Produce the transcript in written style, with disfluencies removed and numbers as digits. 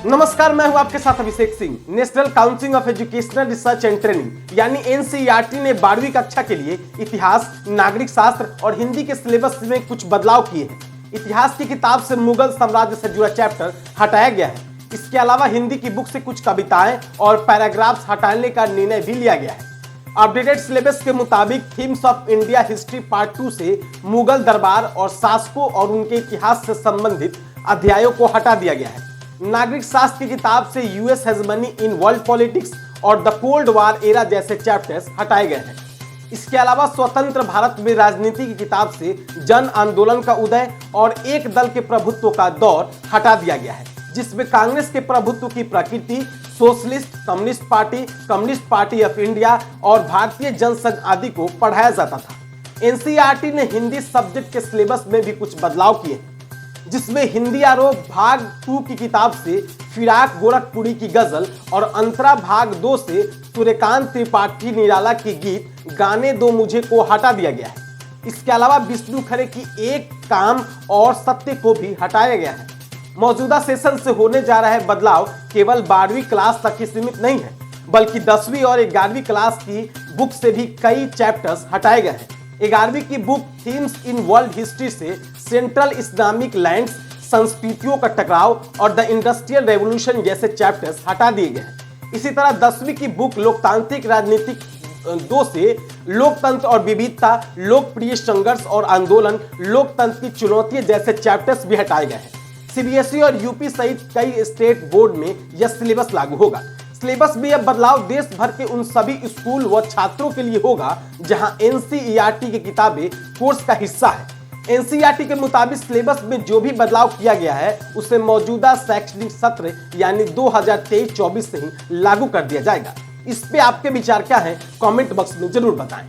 नमस्कार, मैं हूं आपके साथ Abhishek Singh. National Council of Educational Research and Training यानी एनसीईआरटी ने 12वीं कक्षा के लिए इतिहास, नागरिक शास्त्र और हिंदी के सिलेबस में कुछ बदलाव किए हैं। इतिहास की किताब से मुगल साम्राज्य से जुड़ा चैप्टर हटाया गया है। इसके अलावा हिंदी की बुक से कुछ कविताएं और पैराग्राफ्स हटाने का निर्णय भी लिया गया है। अपडेटेड सिलेबस के मुताबिक themes of India history part 2 से मुगल दरबार और शासकों और उनके इतिहास से संबंधित अध्यायों को हटा दिया गया है। नागरिक शास्त्र की किताब से US hegemony in world politics और द कोल्ड वार एरा जैसे चैप्टर्स हटाए गए हैं। इसके अलावा स्वतंत्र भारत में राजनीति की किताब से जन आंदोलन का उदय और एक दल के प्रभुत्व का दौर हटा दिया गया है, जिसमें कांग्रेस के प्रभुत्व की प्रकृति, socialist, communist party of India और भारतीय जनसंघ आदि को पढ़ाया जाता था। एनसीईआरटी ने हिंदी सब्जेक्ट के सिलेबस में भी कुछ बदलाव किए हैं, जिसमें हिंदी आरोप भाग 2 की किताब से फिराक गोरखपुरी की गजल और अंतरा भाग 2 से सूर्यकांत त्रिपाठी निराला की गीत गाने दो मुझे को हटा दिया गया है। इसके अलावा विष्णु खरे की एक काम और सत्य को भी हटाया गया है। मौजूदा सेशन से होने जा रहा है बदलाव केवल 12वीं क्लास तक ही सीमित नहीं है, बल्कि 10वीं और 11वीं क्लास की बुक से भी कई चैप्टर्स हटाए गए हैं। 11वीं की book themes in world history से सेंट्रल इस्लामिक लैंड्स, संस्कृतियों का टकराव और द इंडस्ट्रियल रेवोल्यूशन जैसे चैप्टर्स हटा दिए गए हैं। इसी तरह 10वीं की बुक लोकतांत्रिक राजनीतिक 2 से लोकतंत्र और विविधता, लोकप्रिय संघर्ष और आंदोलन, लोकतंत्र की चुनौतियां जैसे चैप्टर्स भी हटाए गए हैं। सीबीएसई और यूपी सहित कई स्टेट बोर्ड में यह सिलेबस लागू होगा। सिलेबस में यह बदलाव देश भर के उन सभी स्कूल व छात्रों के लिए होगा जहां एनसीईआरटी की किताबें कोर्स का हिस्सा है। एनसीईआरटी के मुताबिक सिलेबस में जो भी बदलाव किया गया है उसे मौजूदा शैक्षणिक सत्र यानी 2023-24 से ही लागू कर दिया जाएगा। इस पे आपके विचार क्या है, कमेंट बॉक्स में जरूर बताएं।